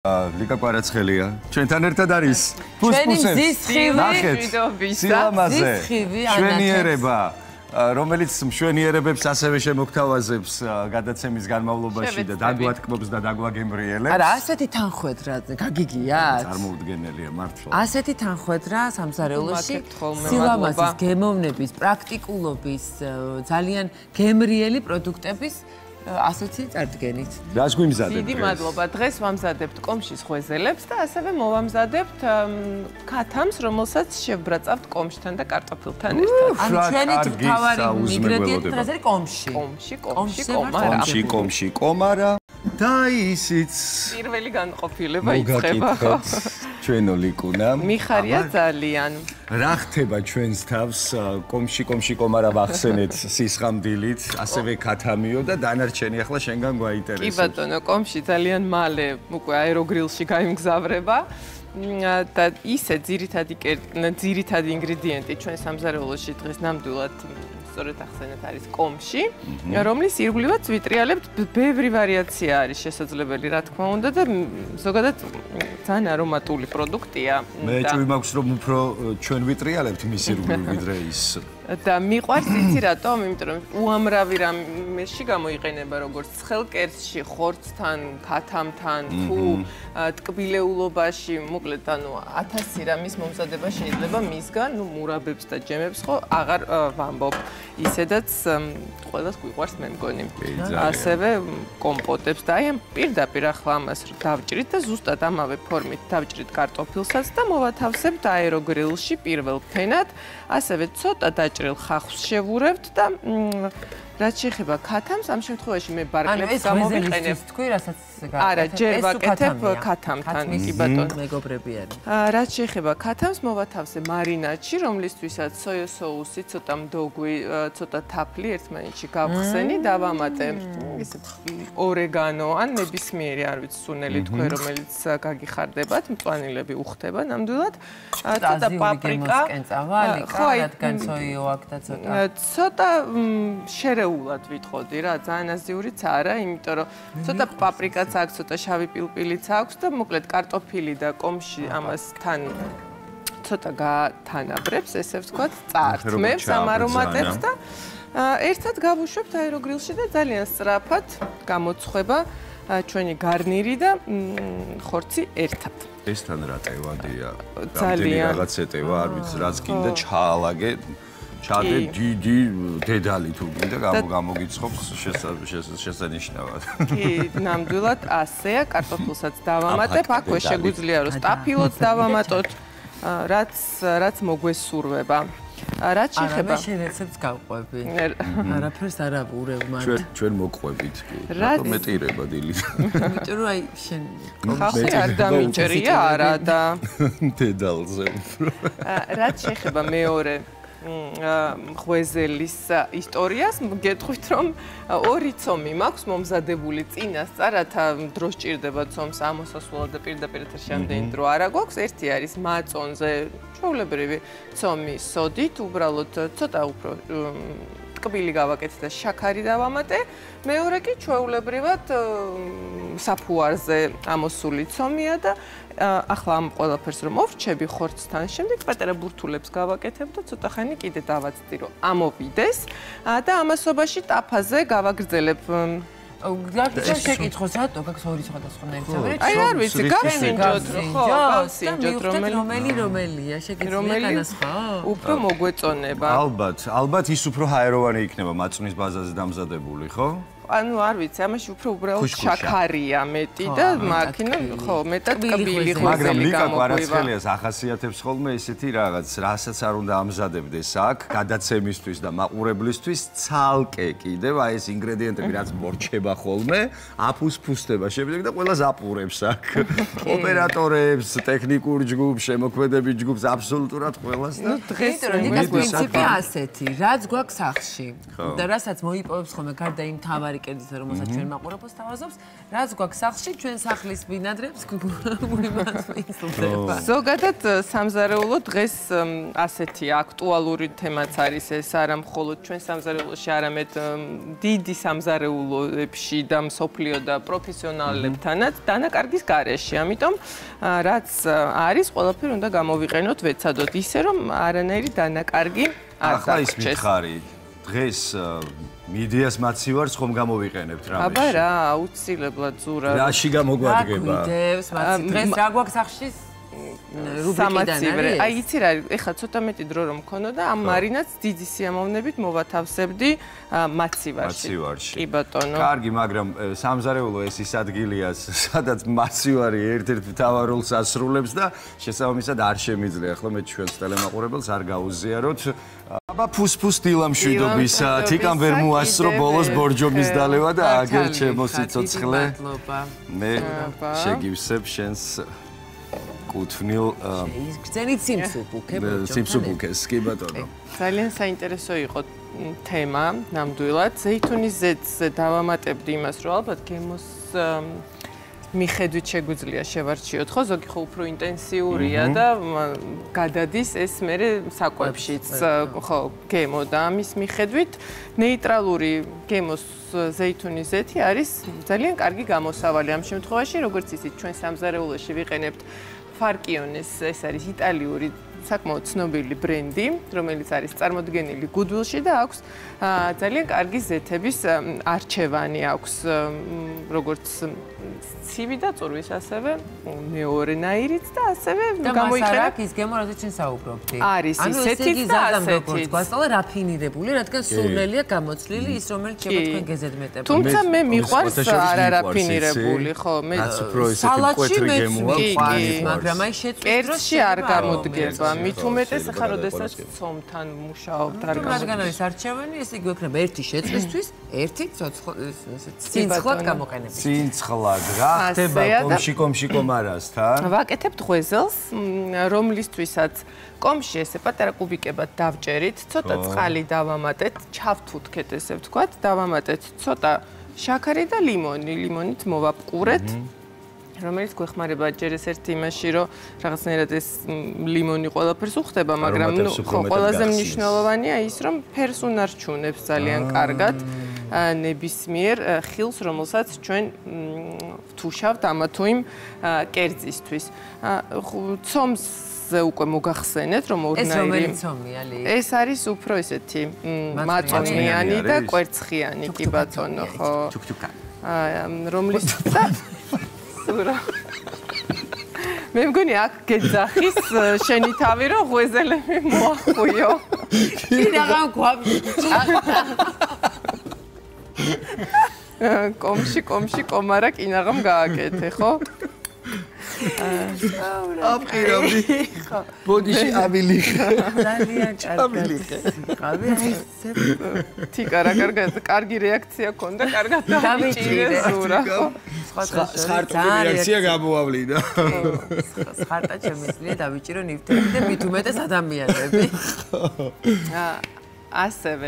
ლიკა კვარაცხელია. ჩვენთან ერთად არის სილამაზე. მშვენიერება, რომელიც მშვენიერებებს ასევე შემოგთავაზებს გადაცემის განმავლობაში და დაგვათქმობს და დაგვაგემრიელებს. არა, ასეთი თანხwebdriver გაგიგიათ? წარმოუდგენელია მართლა. ასეთი თანხwebdriver სამზარეულოში სილამაზის გემოვნების, პრაქტიკულობის, ძალიან გემრიელი პროდუქტების ასეთი წარდგენით. რას გვიმზადებთ? დიდი მადლობა. დღეს ვამზადებთ კომშის ხვეზელებს და ასევე მოვამზადებთ ქათამს, რომელსაც შევბრაწავთ კომშთან და კარტოფილთან ერთად. ანუ ჩვენი თავარი ინგრედიენტი დღეს არის კომში. კომში, კომარა. და ისიც პირველი განყოფილება იწყება. ჩვენო ლიკუნა. მიხარია ძალიან. რა ხდება ჩვენს თავს კომში კომარა ვახსენეთ სისხამდილით, ასევე ქათამიო და დანარჩენი ახლა შენგან გვაინტერესებს. კი ბატონო, კომში ძალიან მალე უკვე აეროგრილში გაიმგზავრება. და ისე ძირითადი ინგრედიენტი ჩვენ სამზარეულოში დღეს ნამდვილად სწორედ ახსენეთ არის კომში, რომლის ირგვლივაც ვიტრიალებთ ბევრი ვარიაცია არის შესაძლებელი, რა თქმა უნდა და ზოგადად ძალიან არომატული პროდუქტია. მე ჭვი მაქვს რომ უფრო ჩვენ ვიტრიალებთ მის ირგვლივ ვიდრე ის. და მიყვარს იცი რატომ? იმიტომ რომ უამრავი რამეში გამოიყენება როგორც ცხელკერძში, ხორცთან, ქათამთან, თუ ტკბილეულობაში, მოკლედ ანუ 1000 რამის მომზადება შეიძლება მისგან, ნუ მურაბებს და ჯემებს ხო აღარ ვამბობ. ისედაც ყველას გვიყვარს მე მგონი. ასევე კომპოტებს და აი ამ პირდაპირ ახლა ამას დავჭრით და ზუსტად ამავე ფორმით დავჭრით კარტოფილსაც და მოვათავსებთ აეროგრილში პირველ ფენად, ასევე ცოტა დაჭრილ ხახვს შევურევთ და რაც შეეხება ქათამს, ამ შემთხვევაში მე ბარკლებს გამოვიყენებ. თქვი, რასაც არა, ჯერ ვაკეთებ ქათამთან, კი ბატონო. მეგობრები არის. რაც შეეხება ქათამს, მოვათავსე მარინადში, რომლისთვისაც სოია სოუსი, ცოტა მდოგვი, ცოტა თაფლი ერთმანეთში გავხსენი, დავამატე ისე ორეგანო ან ნებისმიერი, არ ვიცი, სუნელი თქვენ, რომელიც გაგიხარდებათ, მწვანილები უხდება ნამდვილად. ცოტა პაპრიკა. ხო, რადგან სოიო აქ და ცოტა. ცოტა შერეულად ვითხოვდი რა, ძალიან აზიურიც არა, იმიტომ რომ ცოტა პაპრიკაც აქვს, ცოტა შავი პილპილიც აქვს და მოკლედ კარტოფილი და კომში ამას თან ცოტა გაათანაბრებს, ესე ვთქვათ, წაართმევს ამ არომატებს და ერთად გავუშვებთ აეროგრილში და ძალიან სწრაფად გამოცხება ჩვენი გარნირი და ხორცი ერთად. ეს თან რა ტევადია? ძალიან რაღაც ეტევა, არ ვიცი, რაც კიდე ჩაალაგე. ჩადე დიდი დედალი თუ კიდე გამოგიცხობს შესანიშნავად. კი, ნამდვილად ასეა, კარტოფილსაც დავამატებ, აქვე შეგვიძლია რომ სტაფილოც დავამატოთ, რაც მოგვესურვება. რაც შეეხება შენ რეცეპტს გავყვები. არაფერს არ აურევ მან. ჩვენ მოყვებით კი. რატომ მეტირება დილით? იმიტომ რომ აი შენ ხალხი არ დამიჭერია არა და დედალზე უფრო. რაც შეეხება მეორე ხვეზელის ისტორიას, გეტყვით რომ ორი ცომი მაქვს მომზადებული წინასწარ, რათა დრო სჭირდება ცომს ამოსასვლელად და პირდაპირ ეთერში ამდენი დრო არა გვაქვს. ერთი არის მაწონზე ჩვეულებრივი ცომი სოდით, უბრალოდ ცოტა უფრო ტკბილი გავაკეთე და შაქარი დავამატე. მეორე კი ჩვეულებრივად საფუარზე ამოსული ცომია და ახლა ამ ყველაფერს რომ მოვრჩები ხორცთან, შემდეგ პატარა ბურთულებს გავაკეთებ და ცოტა ხანი კიდე დავაცდი რომ ამოვიდეს და ამასობაში ტაფაზე გავაგრძელებ. შეკითხოს რატო გაქვს ორი სხვადასხვა ნაირსაბერი? აი არ ვიცი, გავსინჯოთ ხო, გავსინჯოთ რომელია, შეკითხები განასხვაო? უფრო მოგვეწონება. ალბათ ის უფრო ჰაეროვანი იქნება მაწვნის ბაზაზე დამზადებული, ხო? ანუ არ ვიცი, ამაში უფრო უბრალოდ შაქარია მეტი და მაქინა ხო, მეტად ტკბილი ხვეზელი მაგრამ ლიკა კვარაცხელიას ახასიათებს ხოლმე ესეთი რაღაც, რასაც არ უნდა ამზადებდეს აქ, გადაცემისთვის და მაყურებლისთვის ცალკე კიდევ აი ეს ინგრედიენტები რაც მორჩება ხოლმე, აფუსფუსდება შემდეგ და ყველას აპურებს აქ. ოპერატორებს, ტექნიკურ ჯგუფს, შემოქმედებით ჯგუფს, აბსოლუტურად ყველას და დღეს პრინციპი ასეთი, რაც გვაქვს სახლში და რასაც მოიპოვებს ხოლმე გარდა იმ თავარი კერძისა, რომელსაც ჩვენ მაყურებელს თავაზობს, რაც გვაქვს სახლში, ჩვენ სახლის ბინადრებს გვიმართლდება. ზოგადად სამზარეულო დღეს ასეთი აქტუალური თემაც არის ეს არა მხოლოდ ჩვენ სამზარეულოში, არამედ დიდი სამზარეულოებში და მსოფლიო და პროფესიონალებთანაც დანაკარგის გარეშე. ამიტომ რაც არის, ყველაფერი უნდა გამოვიყენოთ, ვეცადოთ ისე, რომ არანაირი დანაკარგი არ ახლა ის მითხარი დღეს მიდიას მაცივარს ხომ გამოვიყენებთ რამეში? აბა რა, აუცილებლად ზურა. რაში გამოგვადგება? გვიდევს, დღეს რა გვაქვს სახლში? სამაცივრე. აი იცი რა, ეხლა ცოტა მეტი დრო რომ მქონოდა, ამ მარინაც დიდი სიამოვნებით მოვათავსებდი მაცივარში. კი ბატონო. კარგი, მაგრამ სამზარეულო ეს ის ადგილია, სადაც მაცივარი ერთ-ერთ მთავარ როლს ასრულებს და შესაბამისად არ შემიძლია ახლა მე ჩვენს ტელემაყურებელს არ გაუზიაროთ. აბა ფუსფუს დილამშვიდობისა, თიკამ ვერ მოასწრო ბოლოს ბორჯომის დალევა და აგერ ჩემო სიცოცხლე. მე შეგივსებ შენს კუთვნილ გრძენით სიმსუბუქეს, კი ბატონო. ძალიან საინტერესო იყო თემა, ნამდვილად. ზეითუნის ზეთზე დავამატებდი იმას, რომ ალბათ გემოს მიხედვით შეგვიძლია შევარჩიოთ, ხო? ზოგი ხო უფრო ინტენსიურია და გადადის ეს მერე საკვებშიც, ხო, გემო და ამის მიხედვით ნეიტრალური გემოს ზეითუნის ზეთი არის ძალიან კარგი გამოსავალი ამ შემთხვევაში, როგორც ისიც ჩვენ სამზარეულოში ვიყენებთ ფარკიონეს, ეს არის იტალიური საკმაოდ ცნობილი ბრენდი, რომელიც არის წარმოდგენილი გუდვილში და აქვს ძალიან კარგი ზეთების არჩევანი აქვს, როგორც ცივი და წურვის, ასევე მეორენაირიც და ასევე გამოიყენა ის გემო, რაზეც ჩვენ საუბრობდი. არის ისეთიც და ასეთიც. გვასწავლა რაფინირებული, რადგან სურნელია გამოცლილი ის, რომელიც შევა თქვენ გეზედმეტება. თუმცა მე მიყვარს არარაფინირებული, ხო, მე სალატში მეც, მაგრამ აი შეწყვეტს კერძში არ გამოდგება. მით უმეტეს ახლა როდესაც ცომთან მუშაობთ არ გამოდგება. რადგან არის არჩევანი, ესე იგი გვექნება ერთი შეწყვისთვის, ერთი ცინცხლად გამოყენების. ცინცხლად რა ხდება კომში კომარასთან? ვაკეთებთ ღვეზელს, რომლისთვისაც კომში ესე პატარა კუბიკებად დავჭერით, ცოტა წყალი დავამატეთ, ჩავთუთქეთ ესე ვთქვათ, დავამატეთ ცოტა შაქარი და ლიმონი, ლიმონით მოვაპყურეთ. რომელიც გვეხმარება ჯერ ეს ერთი იმაში, რომ რაღაცნაირად ეს ლიმონი ყველაფერს უხდება, მაგრამ ყველაზე მნიშვნელოვანია ის, რომ ფერს უნარჩუნებს ძალიან კარგად ნებისმიერ ხილს, რომელსაც ჩვენ ვთუშავთ ამა თუ იმ კერძისთვის. ცომზე უკვე მოგახსენეთ, რომ ორნაირი. ეს რომელი ცომია ლი? ეს არის უფრო ესეთი მაწონიანი და კვერცხიანი, კი ბატონო, ხო. რომლის მე მგონი აქ გეძახის შენი თავი რომ ღვეზელები მოახვიო. კიდაღამ კომში კომარა კინაღამ გააკეთე, ხო? აფყირავდი. ბოდიში აბილიხე. ძალიან კარგი. თიკა რა კარგი რეაქცია ქონდა, კარგად დავიჭირე ზურა. სხარტული რეაქცია გამოავლინა. სხარტა შემიძლია დავიჭირო ნივთები და მით უმეტეს ადამიანები. ასე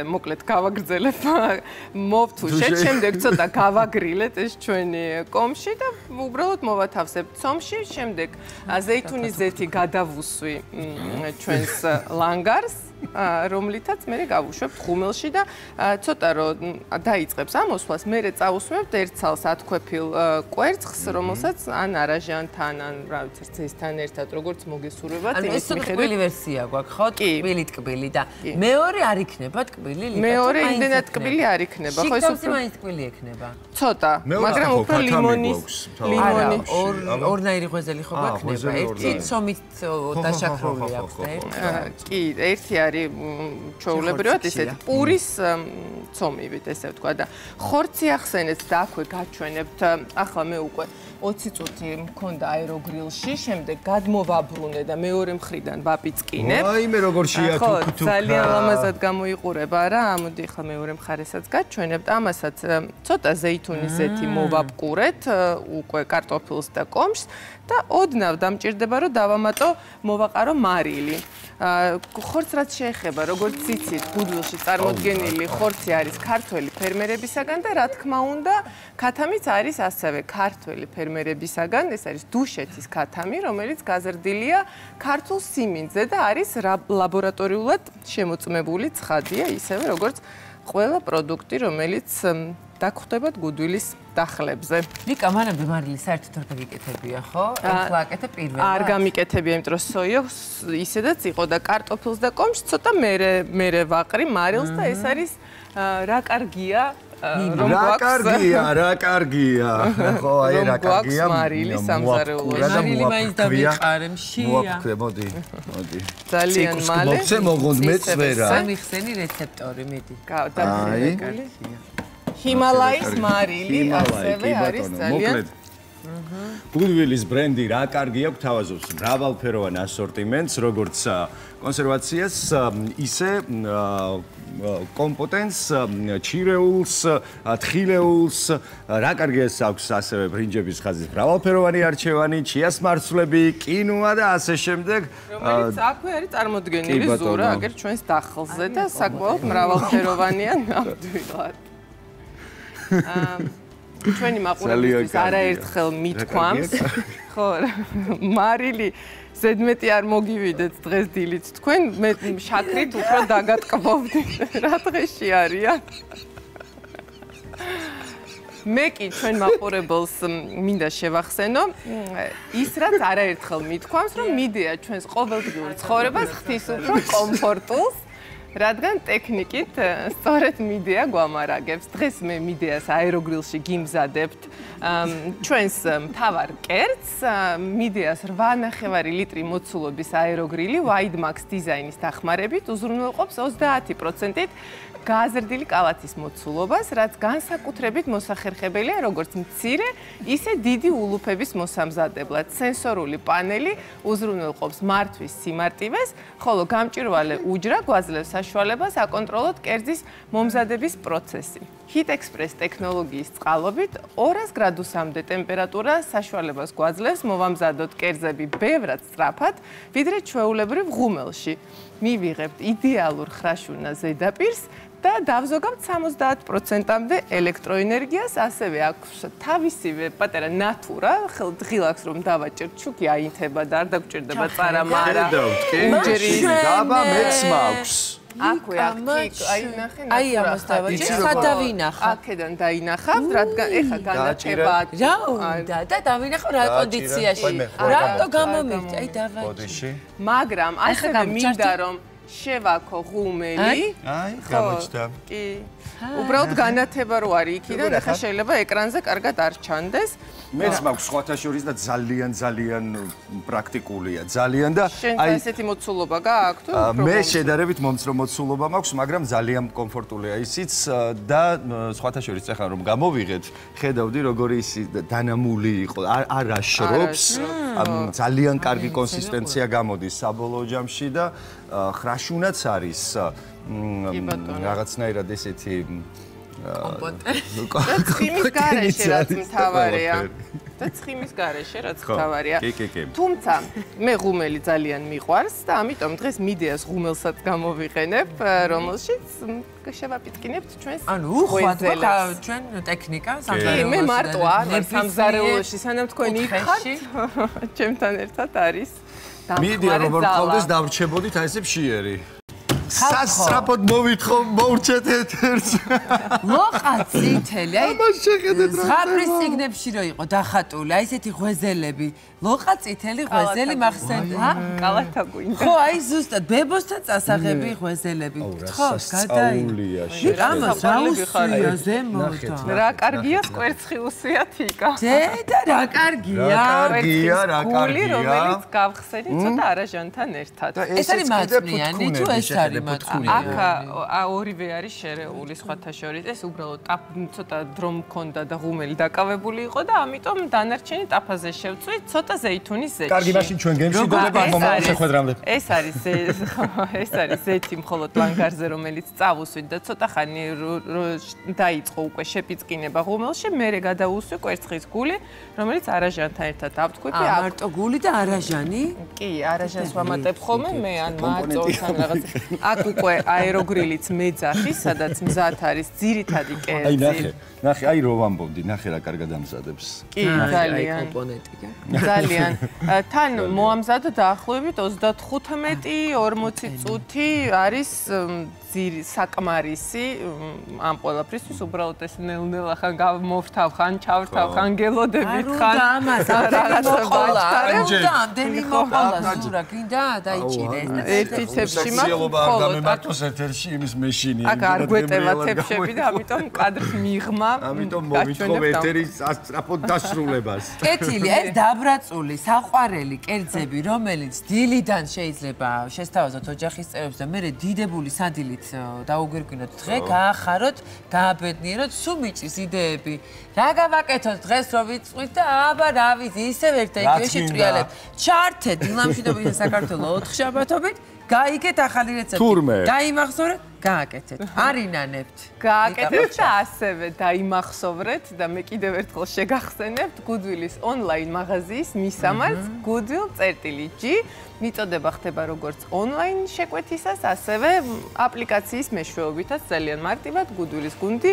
მოკლედ გავაგრძელებ მოვთუშეთ, შემდეგ ცოტა გავაგრილეთ ეს ჩვენი კომში და უბრალოდ მოვათავსებთ ცომში, შემდეგ ზეითუნის ზეთი გადავუსვი ჩვენს ლანგარს, რომლითაც მე გავუშვებთ ხუმელში და ცოტა რომ დაიწყებს ამოსვლას, მე წავუსვებთ ერთ ცალს ათქვეფილ კვერცხს, რომელსაც ან არაჟანთან, ან რა ვიცი, ძესთან ერთად როგორც მოგესურვებათ, იმის მიხედვით. ანუ ეს ვერსია გვაქვს, ხო? ტკბილი და მეორე არ იქნება ტკბილი, მეორე იმდენად ტკბილი არ იქნება, ხო, ეს უფრო მაინც ტკბილი ექნება. ცოტა, მაგრამ უფრო ლიმონი. ორნაირი ღვეზელი ხო გვექნება? ერთი ცომით დაშაქრული აქვს და ერთი. კი, ერთი არის ჩვეულებრივად ისეთ პურის ცომივით, ესე ვთქვა და ხორცი ახსენეთ და აქვე გაჩვენებთ. ახლა მე უკვე 20 წუთი მქონდა აეროგრილში, შემდეგ გადმოვაბრუნე და მეორე მხრიდან ვაპიწყინებ. ვაიმე როგორ შეათუქთუქა. ძალიან ლამაზად გამოიყურება რა. ამოდი ახლა მეორე მხარესაც გაჩვენებთ. ამასაც ცოტა ზეითუნის ზეთი მოვაპყურეთ უკვე კარტოფილს და კომშს და ოდნავ დამჭირდება რომ დავამატო მოვაყარო მარილი. ხორცს რაც შეეხება, როგორც იცით, გუდვილში წარმოდგენილი ხორცი არის ქართველი ფერმერებისაგან და რა თქმა უნდა, ქათამიც არის ასევე ქართველი ფერმერებისაგან, ეს არის დუშეთის ქათამი, რომელიც გაზრდილია ქართულ სიმინძზე და არის ლაბორატორიულად შემოწმებული ცხადია, ისევე როგორც ყველა პროდუქტი, რომელიც დაგხვდებათ გუდვილის დახლებზე. ვიკა, მანამდე მარილი საერთოდ არ გიკეთებია, ხო? ახლა აკეთე პირველად. არ გამიკეთებია, იმიტომ რომ სოიო ისედაც იყო და კარტოფილს და კომშს ცოტა მერე ვაყრი მარილს და ეს არის რა კარგია რომ რა კარგია. ხო, აი რა კარგია. მარილი სამზარეულოში. მარილი მაინც დავიყარე, მშია. მოაქვე, მოდი. ძალიან მალე. მოგცე მოგონდ მეცვერა. სამიხსენი რეცეპტორი მიდი. დავდაგებული. ჰიმალაის მარილი ასევე არის ძალიან გუდვილის ბრენდი რა კარგია, გვთავაზობს მრავალფეროვან ასორტიმენტს, როგორც კონსერვაციას, ისე კომპოტენს, ჩირეულს, თხილეულს, რა კარგია აქვს ასევე ბრინჯების ხაზის მრავალფეროვანი არჩევანი, ჩიას მარცვლები, კინოა და ასე შემდეგ. რომელიც აქვე არის წარმოდგენილი ზურა, აგერ ჩვენს დახლზე და საკმაოდ მრავალფეროვანია ნამდვილად. ჩვენი მაყურებელთვის არაერთხელ მithქვამს, ხო, მარილი ზედმეტი არ მოგივიდეთ დღეს დილით თქვენ, მე შაქრით უფრო დაგატკბობდი, რა დღეში არიან. მე კი ჩვენ მაყურებელს მინდა შევახსენო, ის რაც არაერთხელ მithქვამს, რომ მიდეა ჩვენს ყოველდღიურ ცხოვრებას ხდის უფრო კომფორტულს. რადგან ტექნიკით სწორედ მიდეა გვამარაგებს. დღეს მე მიდეას აეროგრილში გიმზადებთ ჩვენს მთავარ კერძს, მიდეას 8.5 ლიტრი მოცულობის აეროგრილი Widemax დიზაინის დახმარებით უზრუნველყოფს 30%-ით გაზრდილი კალათის მოცულობას, რაც განსაკუთრებით მოსახერხებელია როგორც მცირე, ისე დიდი ულუფების მოსამზადებლად. სენსორული პანელი უზრუნველყოფს მართვის სიმარტივეს, ხოლო გამჭვირვალე უჯრა გვაძლევს საშუალებას აკონტროლოთ კერძის მომზადების პროცესი. Heat Express ტექნოლოგიის წყალობით 200 გრადუსამდე ტემპერატურა საშუალებას გვაძლევს მოვამზადოთ კერძები ბევრად სწრაფად, ვიდრე ჩვეულებრივ ღუმელში. მივიღებთ იდეალურ ხრაშუნა ზედაპირს და დავზოგავთ 70%-მდე ელექტროენერგიას, ასევე აქვს თავისივე პატარა ნატურა, ღილაკს რომ დავაჭერთ, ჩუქი აინთება და არ დაგჭირდება წარამარა. უჯრის დაბა მეც მაქვს. აქვე აი ნახე ნატურა. აი ამას დავაჭერ, სად დავინახავ? აქედან დაინახავთ, რადგან ეხა განაჩება. რა უნდა და დავინახავ რა კონდიციაში. რატო გამომივჭი? აი დავაჭერ. მაგრამ ასევე მინდა რომ შევაქო ღუმელი. აი, გამოჩნდა. კი. უბრალოდ განათება რო არის იქიდან, ახლა შეიძლება ეკრანზე კარგად არ ჩანდეს. მეც მაქვს სხვათა შორის და ძალიან პრაქტიკულია. ძალიან და აი ესეთი მოცულობა გააქვთ? მე შედარებით მომცრო მოცულობა მაქვს, მაგრამ ძალიან კომფორტულია ისიც და სხვათა შორის ახლა რომ გამოვიღეთ, ხედავდი როგორი ისი დანამული იყო, არ აშრობს, ძალიან კარგი კონსისტენცია გამოდის საბოლოო ჯამში და ხრაშუნაც არის რაღაცნაირად ესეთი და ცხიმის გარეშე რაც მთავარია. და ცხიმის გარეშე რაც მთავარია. თუმცა მე ღუმელი ძალიან მიყვარს და ამიტომ დღეს მიდეას ღუმელსაც გამოვიყენებ, რომელშიც შევაპიტკინებთ ჩვენს უხვად ჩვენ ტექნიკა სამზარეულოში. მე მარტო არ ვარ სამზარეულოში, სანამ თქვენ იქხართ, ჩემთან ერთად არის. მიდია როგორ გქონდეს დავრჩებოდით აი ესე მშიერი. სასწრაფოდ მოვითხოვ მოურჩეთ ეთერს. ლოყაწითელი, აი ამას შეხედეთ რა. ზღაპრის ციგნებში რო იყო დახატული, აი ესეთი ღვეზელები. ლოყაწითელი ღვეზელი მახსენდება? კალათა გვინდა. ხო, აი ზუსტად ბებოსთან წასაღები ღვეზელები. ხო, გადაი. რამას რა უსვია ზემოთა. რა კარგია სკვერცხი უსვიათ იკა. დედა რა კარგია. რომელიც გავხსენი ცოტა არაჟანთან ერთად. ეს არის მაწვნიანი თუ ეს არის? აქ ორივე არის შერეული სხვათა შორის. ეს უბრალოდ ცოტა დრო მქონდა და ღუმელი დაკავებული იყო და ამიტომ დანარჩენი ტაფაზე შევწვით ცოტა ზეითუნის ზეთში. კარგი, მაშინ ჩვენ გემშვიდობებ ამ მომავალ შეხვედრამდე. ეს არის ზეთი მხოლოდ ლანგარზე, რომელიც წავუსვით და ცოტა ხანი დაიწყო უკვე შეპიწყინება ღუმელში, მერე გადაუსვი კვერცხის გული, რომელიც არაჟანთან ერთად ავთქვი. მარტო გული და არაჟანი? კი, არაჟანს ვამატებ ხოლმე მე ან მაწოლს ან რაღაც. აქ უკვე აეროგრილიც მეძახი, სადაც მზად არის ძირითადი კერძი. აი ნახე, აი რო ვამბობდი, ნახე რა კარგად ამზადებს. კი, ძალიან. კომპონენტი. ძალიან. თან მოამზადა დაახლოებით 35-40 წუთი არის საკმარისი ამ ყველაფრისთვის უბრალოდ ეს ნელ-ნელა ხან გამოვთავ, ხან ჩავრთავ, ხან გელოდებით, ხან რაღაცა ბაჭკარებ და ამდენი მოყოლა სურა, გინდა დაიჭირე. ერთი თებში მაქვს ხოლმე მარტოს ერთ-ერთი იმის მეშინი. აქ არ გვეტევა თებშები და ამიტომ კადრს მიღმა. ამიტომ მოვითხოვ ეთერის ასწრაფოდ დასრულებას. კეთილი, ეს დაბრაწული, საყვარელი კერძები, რომელიც დილიდან შეიძლება შესთავაზოთ ოჯახის წევრებს და მერე დიდებული სადილით დაუგვირგვინოთ დღე, გაახაროთ, გააბედნიეროთ, სულ მიჭრის იდეები. რა გავაკეთოთ დღეს რომ ვიწვით და აბა რა ვიცი, ისევ ერთ და იგივე შეტრიალებ. ჩართეთ დილამშვიდობისა საქართველოს 4 შაბათობით, გაიგეთ ახალი რეცეპტი. დაიმახსოვრეთ, გააკეთეთ. არინანებთ. გააკეთეთ და ასევე დაიმახსოვრეთ და მე კიდევ ერთხელ შეგახსენებთ Goodwill-ის ონლაინ მაღაზიის მისამართს Goodwill.g. მიწოდება ხდება როგორც ონლაინ შეკვეთისას, ასევე აპლიკაციის მეშვეობითაც ძალიან მარტივად Goodwill-ის გუნდი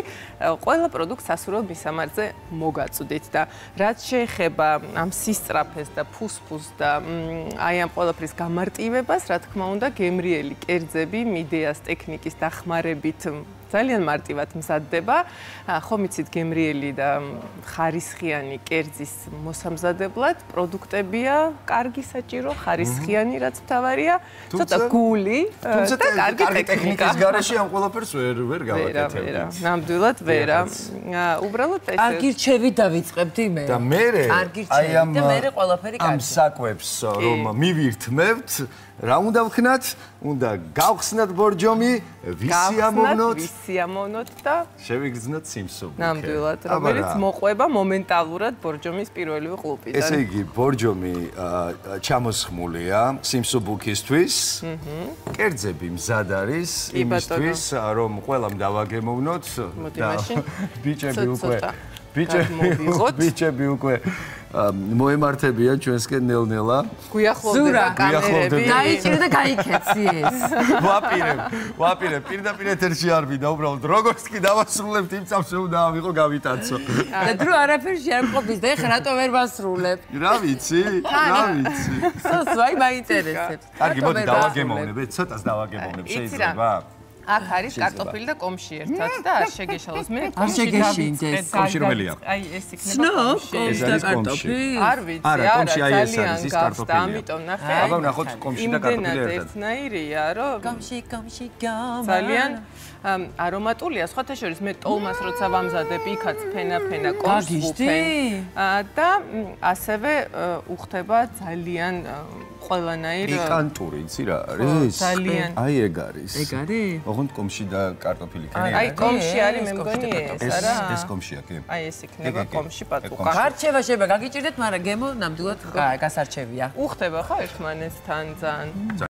ყველა პროდუქტს სასურველ მისამართზე მოგაწვდით და რაც შეეხება ამ სისწრაფეს და ფუსფუს და აი ამ ყველაფრის გამარტივებას, რა თქმა უნდა, გემრიელი კერძები მიდეას ტექნიკის დახმარებით ძალიან მარტივად მზადდება. ხომ იცით, გემრიელი და ხარისხიანი კერძის მოსამზადებლად პროდუქტებია კარგი საჭირო, ხარისხიანი რაც მთავარია, ცოტა გული და კარგი ტექნიკის გარეშე ამ ყველაფერს ვერ გავაკეთებთ. ნამდვილად ვერა. უბრალოდ ეს კარგი რჩევი დავიწყებთ იმე. და მერე აი ამ და მერე ყველაფერი კარგი. ამ საკვებს რომ მივირთმევთ, რა უნდა ვქნათ? უნდა გავხსნათ ბორჯომი, ვისიამოვნოთ და შევიგრძნოთ სიმსუბუქე. ნამდვილად, რომელიც მოყვება მომენტალურად ბორჯომის პირველივე ყლუპიდან. ესე იგი, ბორჯომი ჩამოსხმულია სიმსუბუქისთვის. კერძები მზად არის იმისთვის, რომ ყველამ დავაგემოვნოთ და ბიჭები უკვე მოემართებიან ჩვენსკენ ნელ-ნელა. გვიახლოვდება კამერები. დაიჭირე და გაიქეცი ეს. ვაპირებ, პირდაპირ ეთერში არ ვიდა, უბრალოდ როგორც კი დავასრულებთ, იმ წამს უნდა ავიღო გავიტაცო. და დრო არაფერში არ მყოფის და ეხლა რატო ვერ ვასრულებ? რა ვიცი? სოი მაინტერესებს. კარგი, მოდი დავაგემოვნებ, ცოტას დავაგემოვნებ, შეიძლება? აქ არის კარტოფილი და კომში ერთად და არ შეგეშალოს. მე კომში რომელია? აი ეს იქნება კომში. ეს არის კარტოფილი? არ ვიცი, არა, კომში აი ეს არის, ის კარტოფილია. ამიტომ ნახე. აბა ვნახოთ კომში და კარტოფილი ერთად. ერთნაირია, რომ კომში ძალიან არომატულია. სხვათა შორის მე ტოლმას როცა ვამზადებ, იქაც ფენა კომს ვუფენ. და ასევე უხდება ძალიან ყველანაირ პიკანტური, იცი რა არის? ძალიან. აი ეგ არის. ეგ არის? ოღონდ კომში და კარტოფილი ქენია. აი კომში არის, მე მგონი ეს, არა? ეს კომშია, კი. აი ეს იქნება კომში პატუყა. გარჩევა შეიძლება გაგიჭირდეთ, მაგრამ გემო ნამდვილად გასარჩევია. უხდება ხო ერთმანეთთან ძალიან.